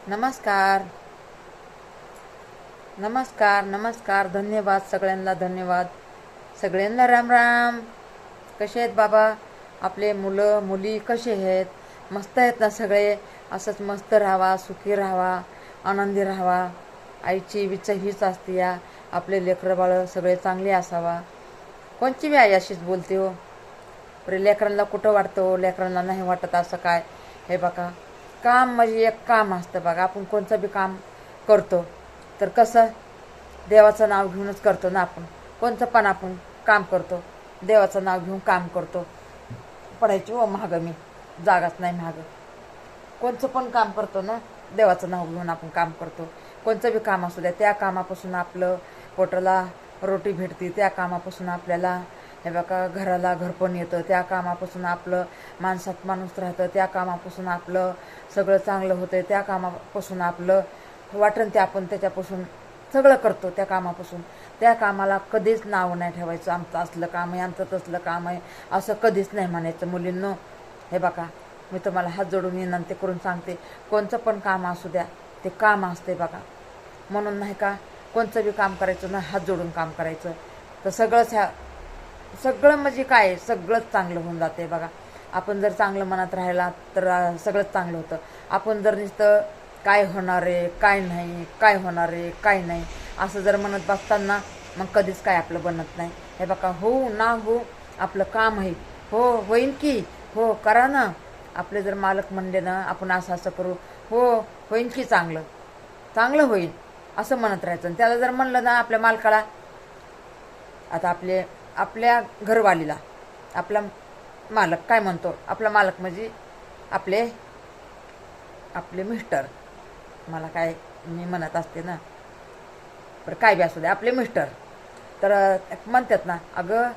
नमस्कार नमस्कार नमस्कार. धन्यवाद सगळ्यांना, धन्यवाद सगळ्यांना. राम राम. कसे आहेत बाबा आपले मुलं मुली? कसे आहेत? मस्त आहेत ना सगळे? असंच मस्त राहावा, सुखी राहावा, आनंदी राहावा. आईची इच्छा हीच असते या आपले लेकरं बाळ सगळे चांगले असावा. कोणची बी आई अशीच बोलते हो. बरे लेकरांना कुठं वाटतं हो? लेकरांना नाही वाटत असं काय? हे बघा, काम म्हणजे एक काम असतं बघा. आपण कोणतं बी काम करतो तर कसं देवाचं नाव घेऊनच करतो ना. आपण कोणतं पण आपण काम करतो देवाचं नाव घेऊन काम करतो. पडायची हो महाग मी जागाच नाही महाग. कोणतं पण काम करतो ना देवाचं नाव घेऊन आपण काम करतो. कोणतं बी काम असू द्या, त्या कामापासून आपलं पोटाला रोटी भेटते, त्या कामापासून आपल्याला हे बघा घराला घरपण येतं, त्या कामापासून आपलं माणसात माणूस राहतं, त्या कामापासून आपलं सगळं चांगलं होतं, त्या कामापासून आपलं वाटण ते आपण त्याच्यापासून सगळं करतो. त्या कामापासून त्या कामाला कधीच नाव नाही ठेवायचं आमचं असलं काम आहे, आमचं तसलं काम आहे, असं कधीच नाही म्हणायचं मुलींनो. हे बघा, मी तुम्हाला हात जोडून विनंती करून सांगते, कोणतं पण काम असू द्या ते काम असते बघा. म्हणून नाही का कोणतं बी काम करायचं ना हात जोडून काम करायचं तर सगळं म्हणजे काय सगळंच चांगलं होऊन जाते बघा. आपण जर चांगलं मनात राहिला तर सगळंच चांगलं होतं. आपण जर नुसतं काय होणार आहे काय नाही, काय होणार आहे काय नाही असं जर म्हणत बसताना मग कधीच काय आपलं बनत नाही. हे बघा, हो ना हो आपलं काम आहे, हो होईन की, हो करा ना. आपले जर मालक म्हणले ना आपण असं असं करू, हो होईन की, चांगलं चांगलं होईल असं म्हणत राहायचं. आणि त्याला जर म्हणलं ना आपल्या मालकाला, आता आपल्या घरवालीला आपला मालक काय म्हणतो, आपला मालक म्हणजे आपले आपले मिस्टर, मला काय मी म्हणत असते ना, बरं काय बी असू दे आपले मिस्टर, तर म्हणतात ना अगं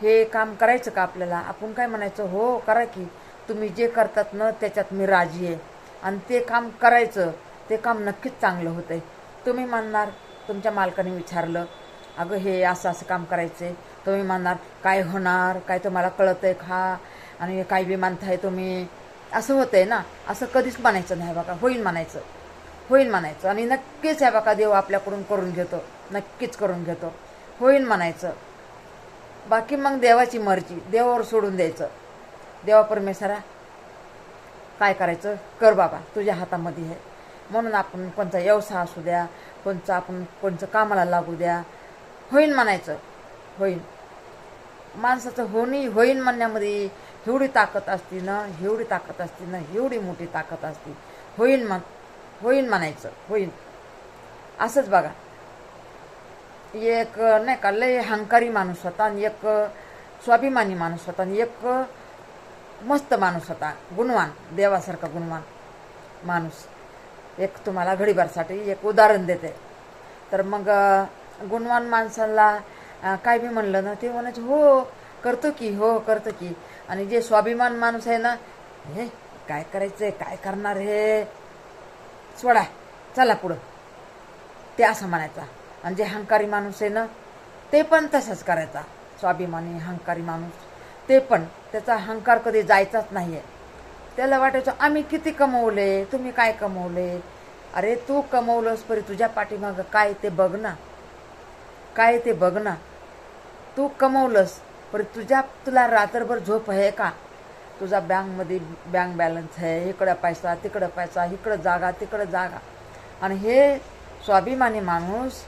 हे काम करायचं का आपल्याला? आपण काय म्हणायचं, हो करा की, तुम्ही जे करतात ना त्याच्यात मी राजी आहे आणि ते काम करायचं, ते काम नक्कीच चांगलं होतं आहे. तुम्ही म्हणणार, तुमच्या मालकाने विचारलं अगं हे असं असं काम करायचं आहे, तुम्ही म्हणणार काय होणार, काय तुम्हाला कळतं आहे का, आणि काय बी म्हणताय तुम्ही, असं होतं आहे ना. असं कधीच म्हणायचं नाही बघा, होईन म्हणायचं, होईन म्हणायचं. आणि नक्कीच आहे बघा देव आपल्याकडून करून घेतो, नक्कीच करून घेतो, होईन म्हणायचं. बाकी मग देवाची मर्जी, देवावर सोडून द्यायचं. देवा परमेश्वरा काय करायचं कर बाबा, तुझ्या हातामध्ये आहे. म्हणून आपण कोणता व्यवसाय असू द्या, कोणचं कामाला लागू द्या, होईन म्हणायचं, होईन. माणसाचं होईन म्हणण्यामध्ये एवढी ताकद असते ना, एवढी ताकद असते ना, एवढी मोठी ताकद असते. होईन म्हणायचं, होईन. असंच बघा, एक नाही का लय हंकारी माणूस होता आणि एक स्वाभिमानी माणूस होता आणि एक मस्त माणूस होता, गुणवान, देवासारखा गुणवान माणूस. एक तुम्हाला घडीभरसाठी एक उदाहरण देते. तर मग गुणवान माणसाला काय बी म्हणलं ना ते म्हणायचं हो करतो की, हो करतो की. आणि जे स्वाभिमान माणूस आहे ना, हे काय करायचंय काय करणार हे सोडा चला पुढं, ते असं म्हणायचा. आणि जे हंकारी माणूस आहे ना ते पण तसंच करायचा. स्वाभिमानी हंकारी माणूस ते पण त्याचा अहंकार कधी जायचाच नाही आहे. त्याला वाटायचं आम्ही किती कमवले, तुम्ही काय कमवले. अरे तू कमवलंस परी तुझ्या पाठीमागं काय ते बघ ना, काय ते बघ ना. तू कमवलंस परी तुला रात्रभर झोप आहे का? तुझा बँकमध्ये बँक बॅलन्स आहे, इकडं पैसा तिकडं पैसा, इकडं जागा तिकडं जागा. आणि हे स्वाभिमानी माणूस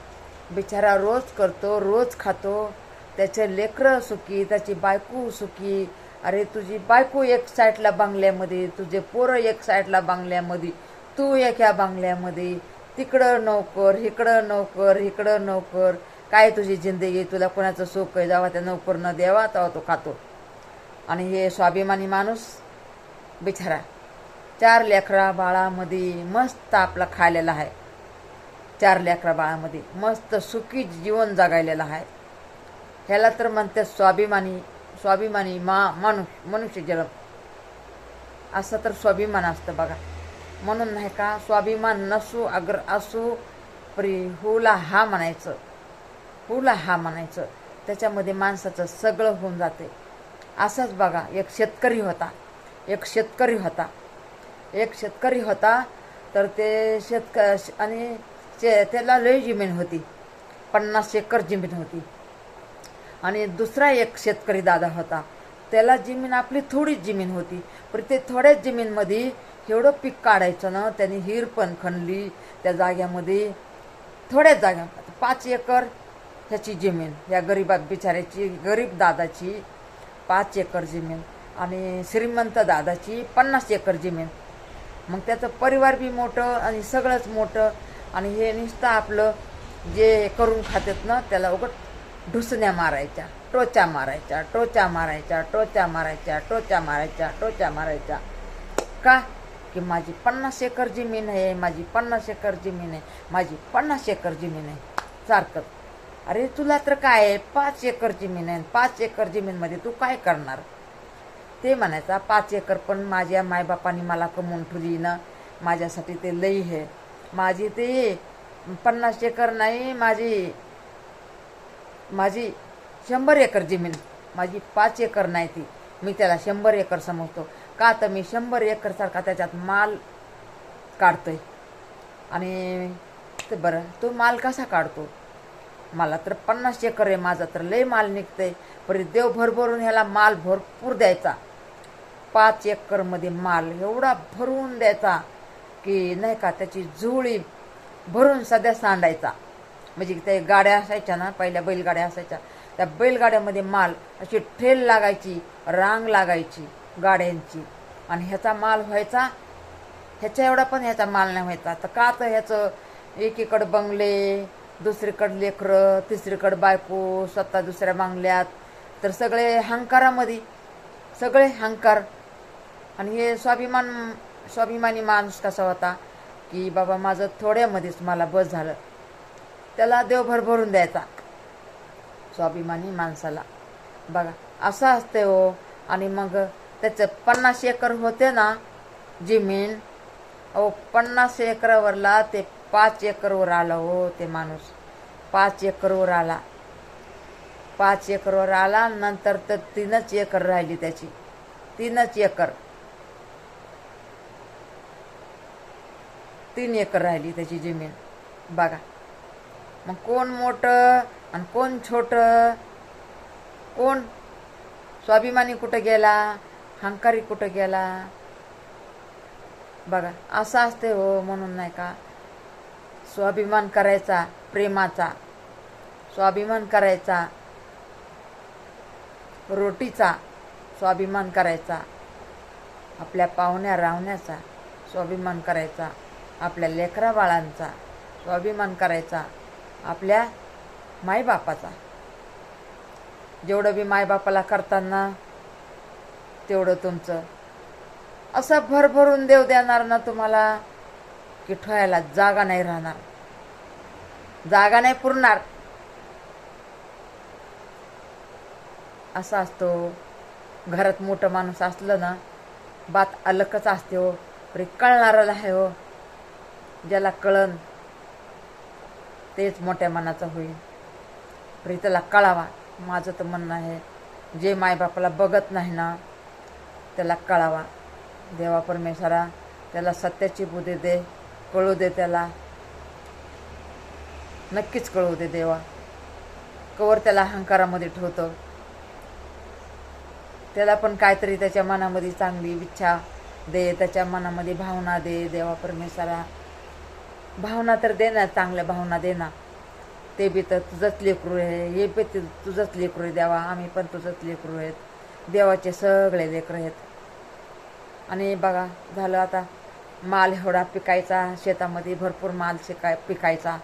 बिचारा रोज करतो, रोज खातो, त्याचे लेकरं सुखी, त्याची बायको सुखी. अरे तुझी बायको एक साईडला बंगल्यामध्ये, तुझे पोरं एक साईडला बंगल्यामध्ये, तू एका बंगल्यामध्ये, तिकडं नोकर इकडं नोकर इकडं नोकर. काय तुझी जिंदगी, तुला कोणाचं सुख आहे? जेव्हा त्या नोकर न द्यावा तेव्हा तो खातो. आणि हे स्वाभिमानी माणूस बिचारा 4 लेकरा बाळामध्ये मस्त आपला खायलेला आहे, 4 लेकरा बाळामध्ये मस्त सुखी जीवन जगायलेलं आहे. ह्याला तर म्हणते स्वाभिमानी मनुष्य जन्म. असं तर स्वाभिमान असतं बघा. म्हणून नाही का स्वाभिमान नसू अग्र असू परी हुला हा म्हणायचं, हुला हा म्हणायचं. त्याच्यामध्ये माणसाचं सगळं होऊन जाते. असंच बघा, एक शेतकरी होता. तर ते आणि त्याला लय जमीन होती, 50 एकर जमीन होती. आणि दुसरा एक शेतकरी दादा होता, त्याला जमीन आपली थोडीच जमीन होती, पण ते थोड्याच जमीनमध्ये एवढं पीक काढायचं ना. त्यांनी हिर पण खणली त्या जाग्यामध्ये, थोड्याच जागा. 5 एकर ह्याची जमीन, या गरीबा बिचाऱ्याची, गरीब दादाची 5 एकर जमीन, आणि श्रीमंत दादाची 50 एकर जमीन. मग त्याचं परिवार बी मोठं आणि सगळंच मोठं. आणि हे नुसतं आपलं जे करून खातात ना, त्याला उगत ढुसण्या मारायच्या, टोचा मारायच्या, टोचा मारायच्या, टोचा मारायच्या, टोचा मारायच्या, टोचा मारायच्या. का की माझी 50 एकर जमीन आहे, माझी 50 एकर जमीन आहे, माझी 50 एकर जमीन आहे सारखं. अरे तुला तर काय आहे, 5 एकर जमीन आहे, 5 एकर जमीनमध्ये तू काय करणार. ते म्हणायचा 5 एकर पण माझ्या मायबापांनी मला कमवून ठेवली ना, माझ्यासाठी ते लई आहे. माझी ते 50 एकर नाही, माझी 100 एकर जमीन, माझी 5 एकर नाही ती. मी त्याला 100 एकर समजतो. का तर मी 100 एकर सारखा त्याच्यात माल काढतोय. आणि ते बरं, तो माल कसा काढतो. मला तर 50 एकर आहे, माझा तर लय माल निघतंय. पण देव भरभरून ह्याला माल भरपूर द्यायचा. 5 एकरमध्ये माल एवढा भरून द्यायचा की नाही का, त्याची जुळी भरून सध्या सांडायचा. म्हणजे त्या गाड्या असायच्या ना, पहिल्या बैलगाड्या असायच्या, त्या बैलगाड्यामध्ये माल अशी ठेल लागायची, रांग लागायची गाड्यांची. आणि ह्याचा माल व्हायचा, ह्याच्या एवढा पण ह्याचा माल नाही व्हायचा. तर का तर ह्याचं एकीकडं बंगले, दुसरीकडं लेकरं, तिसरीकडं बायको, स्वतः दुसऱ्या बांगल्यात, तर सगळे हंकारामध्ये, सगळे हंकार. आणि हे स्वाभिमानी माणूस कसा होता की बाबा माझं थोड्यामध्येच मला बस झालं, त्याला देव भरभरून द्यायचा स्वाभिमानी माणसाला. बघा असं असते हो. आणि मग त्याचं 50 एकर होते ना जमीन, 50 एकरावरला ते 5 एकरवर आला हो ते माणूस. 5 एकरवर आला, 5 एकरवर आला. नंतर तर 3च एकर राहिली त्याची, 3च एकर, 3 एकर राहिली त्याची जमीन. बघा मग कोण मोठं आणि कोण छोटं, कोण स्वाभिमानी कुठं गेला, हंकारी कुठं गेला. बघा असं असते हो. म्हणून नाही का, स्वाभिमान करायचा प्रेमाचा, स्वाभिमान करायचा रोटीचा, स्वाभिमान करायचा आपल्या पाहुण्या रावण्याचा, स्वाभिमान करायचा आपल्या लेकरा बाळांचा, स्वाभिमान करायचा आपल्या मायबापाचा. जेवढं बी मायबापाला करताना तेवढं तुमचं असं भरभरून देव देणार ना तुम्हाला की ठेवायला जागा नाही राहणार, जागा नाही पुरणार. असं असतो. घरात मोठं माणूस असलं ना, बात अलगच असते हो. तरी कळणारला आहे हो. ज्याला कळन तेच मोठ्या मनाचं होईल. तरी त्याला कळावा. माझं तर म्हणणं आहे, जे मायबापाला बघत नाही ना त्याला कळावा. देवा परमेश्वरा त्याला सत्याची बुद्धी दे, कळू दे त्याला, नक्कीच कळू दे देवा. कवर त्याला अहंकारामध्ये ठेवतो, त्याला पण काहीतरी त्याच्या मनामध्ये चांगली इच्छा दे, त्याच्या मनामध्ये भावना दे देवा परमेश्वरा. भावना तर दे ना, चांगल्या भावना दे ना. ते बी तर तुझंच लेकरू आहे, हे बी तुझंच लेकरू आहे देवा. आम्ही पण तुझंच लेकरू आहेत, देवाचे सगळे लेकरं आहेत. आणि बघा झालं आता माल एवढा पिकायचा, शेतामध्ये भरपूर माल पिकायचा.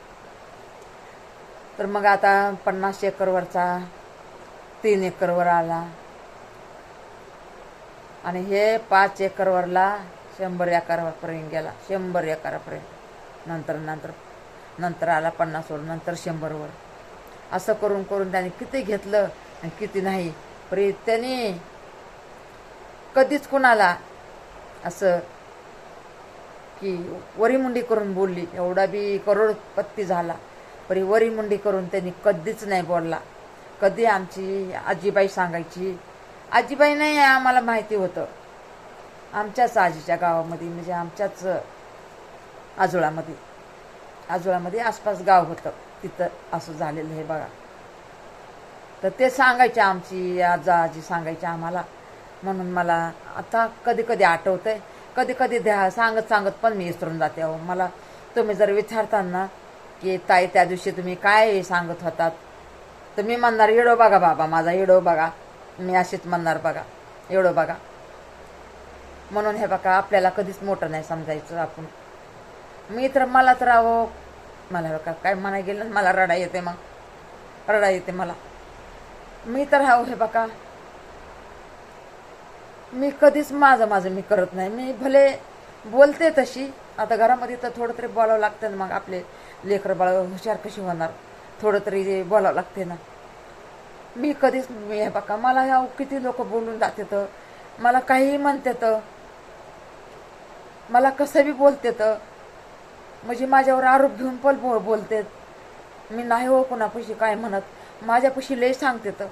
तर मग आता 50 एकरवरचा 3 एकरवर आला. आणि हे 5 एकरवरला 100 एकरापर्यंत गेला, 100 एकरापर्यंत. नंतर आला 50 वर, नंतर 100 वर. असं करून करून त्याने किती घेतलं आणि किती नाही. परी त्याने कधीच कोणाला असं की वरीमुंडी करून बोलली, एवढा बी करोडपती झाला परी वरीमुंडी करून त्यांनी कधीच नाही बोलला. कधी आमची आजीबाई सांगायची, आजीबाई नाही आम्हाला माहिती होतं, आमच्याच आजीच्या गावामध्ये, म्हणजे आमच्याच आजोळामध्ये आसपास गाव होतं, तिथं असं झालेलं आहे बघा. तर ते सांगायचे, आमची आजी सांगायची आम्हाला. म्हणून मला आता कधी कधी आठवतंय, कधी कधी सांगत सांगत पण मी विसरून जाते. अहो, मला तुम्ही जर विचारताल ना की ताई त्या दिवशी तुम्ही काय सांगत होतात, तर मी म्हणणार येडो बघा बाबा, माझा येडो बघा. मी अशीच म्हणणार बघा, येडो बघा. म्हणून हे बघा, आपल्याला कधीच मोठं नाही समजायचं आपण. मला तर अहो, मला बघा काय म्हणायला गेलं, मला रडा येते, मग रडा येते मला. मी तर हे बघा, मी कधीच माझं मी करत नाही. मी भले बोलते तशी, आता घरामध्ये तर थोडं तरी बोलावं लागतं ना. मग आपले लेकरं बाळ हुशार कशी होणार, थोडं तरी बोलावं लागते ना. मी कधीच हे बघा, मला ह्या किती लोक बोलून जाते, तर मला काहीही म्हणते, तर मला कसं बी बोलते, तर म्हणजे माझ्यावर आरोप घेऊन पण बोलते. मी नाही हो कोणापाशी काय म्हणत, माझ्यापाशी लय सांगते. तर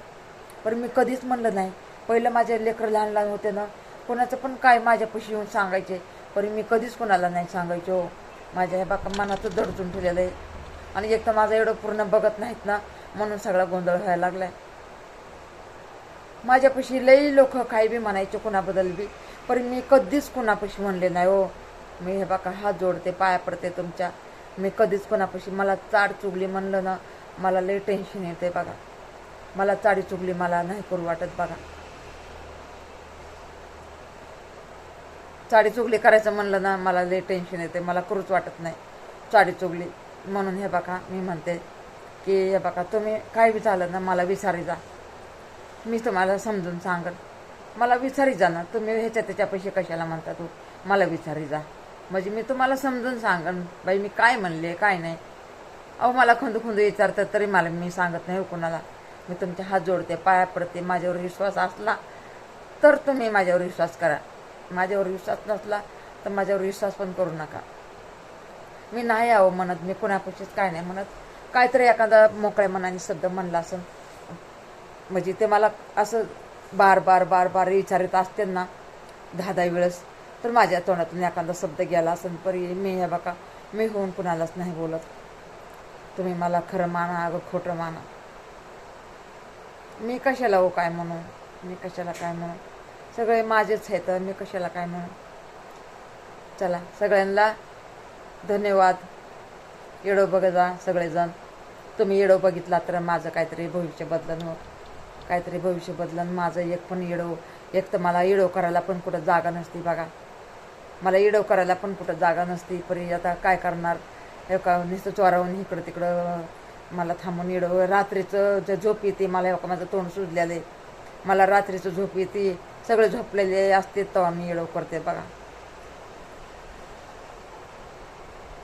पण मी कधीच म्हणलं नाही. पहिलं माझे लेकरं लहान लहान होते ना, कोणाचं पण काय माझ्यापाशी येऊन सांगायचे, पण मी कधीच कोणाला नाही सांगायचे. हो, माझ्या हे बाका मनातच दडजून ठेवलेलं आहे. आणि एक तर माझं एवढं पूर्ण बघत नाहीत ना, म्हणून सगळा गोंधळ व्हायला लागलाय. माझ्यापाशी लई लोक काही बी म्हणायचे कोणाबद्दल बी, पण मी कधीच कोणापाशी म्हणले नाही. हो, मी हे बाका हात जोडते, पाया पडते तुमच्या. मी कधीच कोणापाशी, मला चाड चुगली म्हणलं ना, मला लई टेन्शन येते बघा. मला चाडी चुगली मला नाही करू वाटत बघा. चाडी चुगली करायचं म्हणलं ना, मला लई टेन्शन येते, मला करूच वाटत नाही चाडी चुगली. म्हणून हे बघा, मी म्हणते की हे बघा, तुम्ही काय बी झालं ना, मला विचारी जा, मी तुम्हाला समजून सांगन. मला विचारी जा ना, तुम्ही ह्याच्या त्याच्यापाशी कशाला म्हणता, तू मला विचारी जा, म्हणजे मी तुम्हाला समजून सांगन बाई मी काय म्हणले काय नाही. अहो, मला खुंदू विचारतात तरी मी सांगत नाही हो कुणाला. मी तुमचे हात जोडते, पाया पडते. माझ्यावर विश्वास असला तर तुम्ही माझ्यावर विश्वास करा, माझ्यावर विश्वास नसला तर माझ्यावर विश्वास पण करू नका. मी नाही आहो म्हणत, मी कुणापाशीच काय नाही म्हणत. काहीतरी एखादा मोकळ्या मनाने शब्द म्हणला असं, म्हणजे ते मला असं बार बार बार बार विचारित असते ना 10-10 वेळेस, तर माझ्या तोंडातून एखादा शब्द गेला असेल, परी मी हे बघा, मी होऊन कुणालाच नाही बोलत. तुम्ही मला खरं माना अगं खोटं माना, मी कशाला हो काय म्हणू, मी कशाला काय म्हणू, सगळे माझेच आहेत, मी कशाला काय म्हणू. चला, सगळ्यांना धन्यवाद. येडो बघा सगळेजण. तुम्ही येडो बघितला तर माझं काहीतरी भविष्य बदलन हो, काहीतरी भविष्य बदलन. माझं एक पण येडो, एक तर मला येडो करायला पण कुठं जागा नसती बघा, मला येडो करायला पण कुठं जागा नसती. परी आता काय करणार, एका नुसतं चोरावून इकडं तिकडं मला थांबून येडो. रात्रीचं जे झोप येते मला, एका माझं तोंड सुजलेलं आहे, मला रात्रीचं झोप येते, सगळे झोपलेले असते तेव्हा मी येडो करते बघा.